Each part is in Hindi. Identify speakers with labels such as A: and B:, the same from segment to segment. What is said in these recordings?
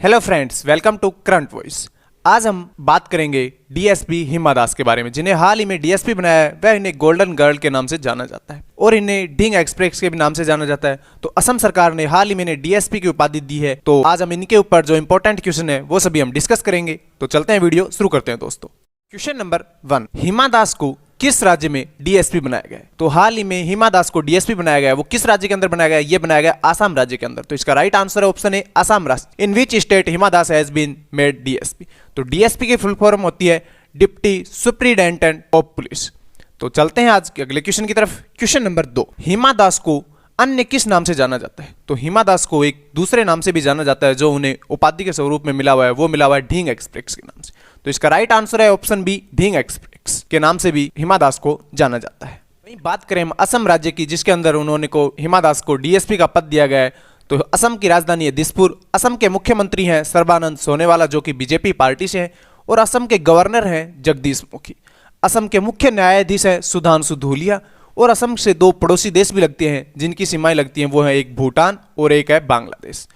A: Hello friends, welcome to Current Voice. आज हम बात करेंगे डीएसपी हिमा दास के बारे में, जिन्हें हाल ही में डीएसपी बनाया है। वह इन्हें गोल्डन गर्ल के नाम से जाना जाता है और इन्हें ढींग एक्सप्रेस के भी नाम से जाना जाता है। तो असम सरकार ने हाल ही में इन्हें डीएसपी की उपाधि दी है। तो आज हम इनके ऊपर जो इंपॉर्टेंट क्वेश्चन है वो सभी हम डिस्कस करेंगे। तो चलते हैं, वीडियो शुरू करते हैं दोस्तों। क्वेश्चन नंबर 1, हिमा दास को किस राज्य में डीएसपी बनाया गया है? तो हाल ही में हिमा दास को डीएसपी बनाया गया है, वो किस राज्य के अंदर बनाया गया है? ये बनाया गया आसाम राज्य के अंदर। तो इसका राइट आंसर है ऑप्शन ए, आसाम राज्य। In which state Hima Das has been made DSP? तो डीएसपी की फुल फॉर्म होती है डिप्टी सुप्रिटेंडेंट ऑफ पुलिस। तो चलते हैं आज के अगले क्वेश्चन की तरफ। क्वेश्चन नंबर 2, हिमा दास को अन्य किस नाम से जाना जाता है? तो हिमा दास को एक दूसरे नाम से भी जाना जाता है जो उन्हें उपाधि के स्वरूप में मिला हुआ है, वो मिला हुआ है ढींग एक्सप्रेस के नाम से। तो इसका राइट आंसर है ऑप्शन बी, ढींग एक्सप्रेस के नाम से भी हिमा दास को जाना जाता है। वहीं बात करें हम असम राज्य की, जिसके अंदर उन्होंने को हिमा दास को डीएसपी का पद दिया गया है। तो असम की राजधानी है दिसपुर। असम के मुख्यमंत्री हैं सर्बानंद सोनोवाल, जो कि बीजेपी पार्टी से हैं, और असम के गवर्नर हैं जगदीश मुखी। असम के मुख्य न्यायाधीश हैं सुधांशु धूलिया, और असम से 2 पड़ोसी देश भी लगते हैं जिनकी सीमाएं लगती हैं, वो है एक भूटान और एक है बांग्लादेश।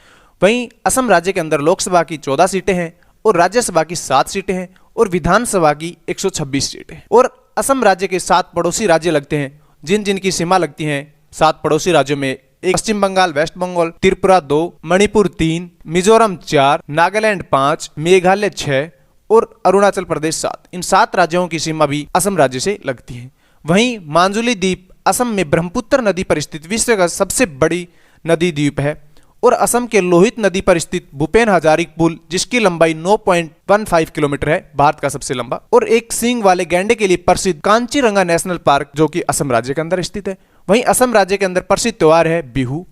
A: वहीं असम राज्य के अंदर लोकसभा की 14 सीटें हैं और राज्यसभा की 7 सीटें हैं और विधानसभा की 126 सीटें हैं। और असम राज्य के 7 पड़ोसी राज्य लगते हैं जिनकी सीमा लगती हैं 7 पड़ोसी राज्यों में, एक पश्चिम बंगाल, वेस्ट बंगाल, त्रिपुरा 2, मणिपुर 3, मिजोरम 4, नागालैंड 5, मेघालय 6 और अरुणाचल प्रदेश 7। इन 7 राज्यों की सीमा भी असम राज्य से लगती है। वहीं मांजुली द्वीप असम में ब्रह्मपुत्र नदी पर स्थित विश्व का सबसे बड़ी नदी द्वीप है, और असम के लोहित नदी पर स्थित भूपेन हजारिका पुल, जिसकी लंबाई 9.15 किलोमीटर है, भारत का सबसे लंबा, और एक सींग वाले गैंडे के लिए प्रसिद्ध कांचीरंगा नेशनल पार्क, जो कि असम राज्य के अंदर स्थित है। वहीं असम राज्य के अंदर प्रसिद्ध त्योहार है बिहू।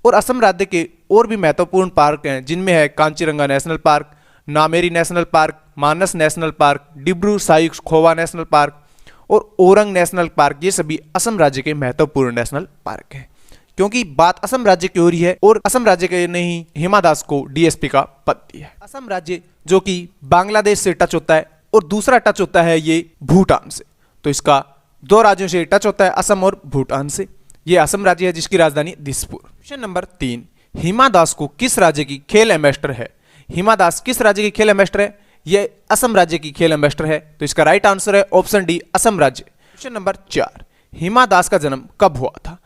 A: और असम राज्य के और भी महत्वपूर्ण पार्क हैं, जिनमें है Kaziranga national park, Nameri national park, Manas national park, Dibru Saikhowa national park और ओरंग नेशनल पार्क। ये सभी असम राज्य के महत्वपूर्ण नेशनल पार्क हैं। क्योंकि बात असम राज्य की हो रही है और असम राज्य के ने ही हिमा दास को डीएसपी का पद दिया है। असम राज्य जो कि बांग्लादेश से टच होता है और दूसरा टच होता है ये भूटान से। तो इसका 2 राज्यों से टच होता है, असम और भूटान से। ये असम राज्य है जिसकी राजधानी दिसपुर। क्वेश्चन नंबर 3, हिमा दास को किस राज्य की खेल एम्बेसडर है? हिमा दास किस राज्य की खेल एम्बेसडर है? ये असम राज्य की खेल एम्बेसडर है। तो इसका राइट आंसर है ऑप्शन डी, असम राज्य। क्वेश्चन नंबर 4, हिमा दास का जन्म कब हुआ था?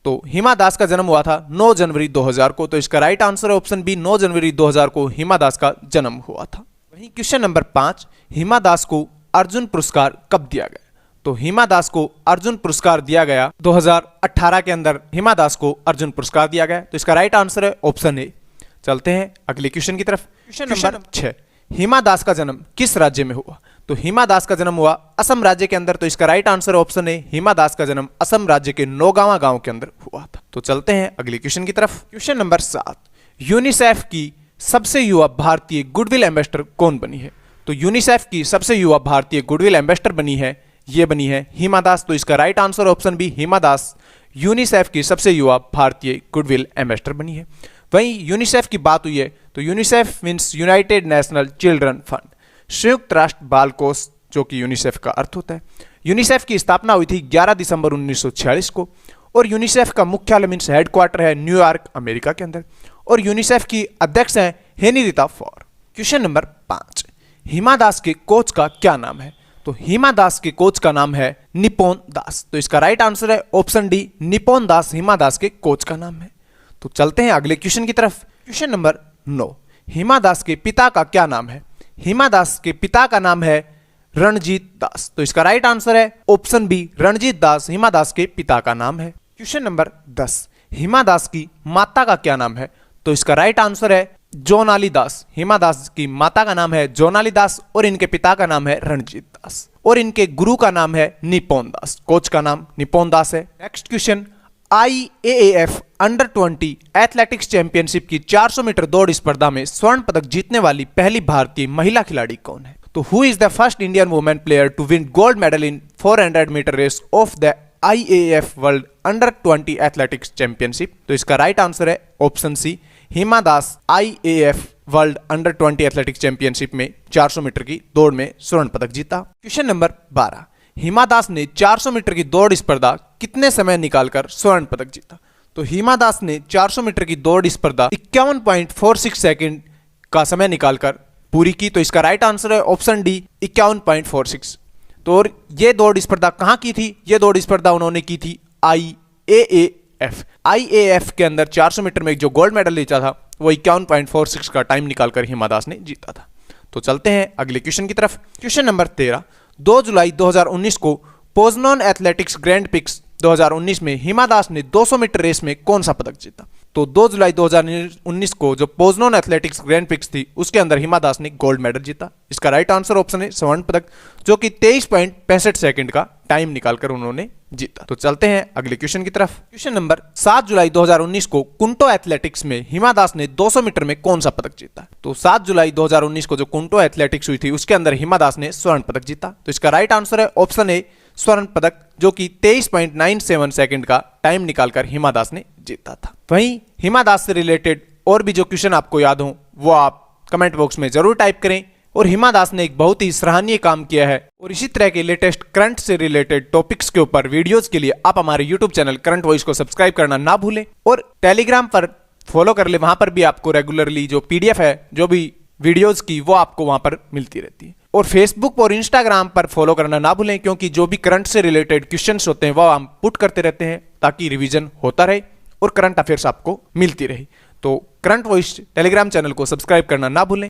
A: तो हिमा दास का जन्म हुआ था 9 जनवरी 2000 को। तो इसका राइट आंसर है ऑप्शन बी, 9 जनवरी 2000 को हिमा दास का जन्म हुआ था। वहीं क्वेश्चन नंबर 5, हिमा दास को अर्जुन पुरस्कार कब दिया गया? तो हिमा दास को अर्जुन पुरस्कार दिया गया 2018 के अंदर। हिमा दास को अर्जुन पुरस्कार दिया गया। तो इसका राइट आंसर है ऑप्शन ए। चलते हैं अगले क्वेश्चन की तरफ। क्वेश्चन नंबर 6, हिमा दास का जन्म किस राज्य में हुआ? तो हिमा दास का जन्म हुआ असम राज्य के अंदर। तो इसका राइट आंसर ऑप्शन है, हिमा दास का जन्म असम राज्य के नौगांवा गांव के अंदर हुआ था। तो चलते हैं अगले क्वेश्चन की तरफ। क्वेश्चन नंबर 7, यूनिसेफ की सबसे युवा भारतीय गुडविल एम्बेसडर कौन बनी है? तो यूनिसेफ की सबसे युवा भारतीय गुडविल एम्बेसडर बनी है हिमा दास। तो इसका right answer option B, Hima Das UNICEF की सबसे युवा भारतीय गुडविल एम्बेसडर बनी है। वहीं यूनिसेफ की बात हुई है तो UNICEF means United national children fund, संयुक्त राष्ट्र बाल कोष, जो कि यूनिसेफ का अर्थ होता है। यूनिसेफ की स्थापना हुई थी 11 दिसंबर 1946 को, और यूनिसेफ का मुख्यालय मीन्स हेडक्वार्टर है न्यूयॉर्क, अमेरिका के अंदर, और यूनिसेफ की अध्यक्ष हैं Henrietta for. Question number 5, Hima Das के कोच का क्या नाम है? तो हिमा दास के कोच का नाम है निपोन दास। तो इसका राइट आंसर है ऑप्शन डी, निपोन दास हिमा दास के कोच का नाम है। तो चलते हैं अगले क्वेश्चन की तरफ। क्वेश्चन नंबर 9, हिमा दास के पिता का क्या नाम है? हिमा दास के पिता का नाम है रणजीत दास। तो इसका राइट आंसर है ऑप्शन बी, रणजीत दास हिमा दास के पिता का नाम है। क्वेश्चन नंबर 10, हिमा दास की माता का क्या नाम है? तो इसका राइट आंसर है जोनाली दास। हिमा दास की माता का नाम है जोनाली दास और इनके पिता का नाम है रणजीत दास, और इनके गुरु का नाम है निपोन दास। कोच का नाम निपोन दास है। Next question, IAAF under 20 athletics championship की 400 मीटर दौड़ स्पर्धा में स्वर्ण पदक जीतने वाली पहली भारतीय महिला खिलाड़ी कौन है? तो who is the first Indian women player to win gold medal in 400 metre race of the IAAF world under 20 athletics championship? तो इसका राइट आंसर है option C, Hima Das IAAF world under 20 athletics championship में 400 मीटर की दौड़ में स्वर्ण पदक जीता। क्वेश्चन नंबर 12, हिमा दास ने 400 मीटर की दौड़ स्पर्धा कितने समय निकालकर स्वर्ण पदक जीता? तो हिमा दास ने 400 मीटर की दौड़ स्पर्धा 51.46 सेकंड का समय निकालकर पूरी की। तो इसका राइट आंसर है ऑप्शन डी 51.46। तो और ये दौड़ स्पर्धा कहाँ की थी? ये दौड़ स्पर्धा उन्होंने की थी IAAF के अंदर 400 मीटर में जो गोल्ड मेडल जीता था वो 51.46 का टाइम निकालकर हिमा दास ने जीता था। तो चलते हैं अगले क्वेश्चन की तरफ। क्वेश्चन नंबर 13, 2 जुलाई 2019 को पोजनॉन एथलेटिक्स ग्रैंड पिक्स 2019 में हिमा दास ने 200 मीटर रेस में कौन सा पदक जीता? तो 2 जुलाई 2019 को जो पोजनॉन एथलेटिक्स ग्रैंड पिक्स थी उसके अंदर हिमा दास ने गोल्ड मेडल जीता। इसका राइट आंसर ऑप्शन है स्वर्ण पदक, जो कि 23.65 सेकंड का टाइम निकालकर उन्होंने जीता। तो चलते हैं अगले क्वेश्चन की तरफ। क्वेश्चन नंबर 7 जुलाई 2019 को कुंटो एथलेटिक्स में हिमा दास ने 200 मीटर में कौन सा पदक जीता? तो 7 जुलाई 2019 को जो कुंटो एथलेटिक्स हुई थी उसके अंदर हिमा दास ने स्वर्ण पदक जीता। तो इसका राइट आंसर है ऑप्शन ए स्वर्ण पदक, जो कि 23.97 सेकंड का टाइम निकालकर हिमा दास ने जीता था। वहीं हिमा दास से रिलेटेड और भी जो क्वेश्चन आपको याद हो वो आप कमेंट बॉक्स में जरूर टाइप करें। और हिमा दास ने एक बहुत ही सराहनीय काम किया है और इसी तरह के लेटेस्ट करंट से रिलेटेड टॉपिक्स के ऊपर वीडियोस के लिए आप हमारे यूट्यूब चैनल करंट वॉइस को सब्सक्राइब करना ना भूलें और टेलीग्राम पर फॉलो कर ले। वहां पर भी आपको रेगुलरली जो PDF है जो भी वीडियोस की वो आपको वहां पर मिलती रहती है। और फेसबुक और इंस्टाग्राम पर फॉलो करना ना भूलें, क्योंकि जो भी करंट से रिलेटेड क्वेश्चंस होते हैं वो हम पुट करते रहते हैं ताकि रिवीजन होता रहे और करंट अफेयर्स आपको मिलती रहे। तो करंट वॉइस टेलीग्राम चैनल को सब्सक्राइब करना ना भूलें।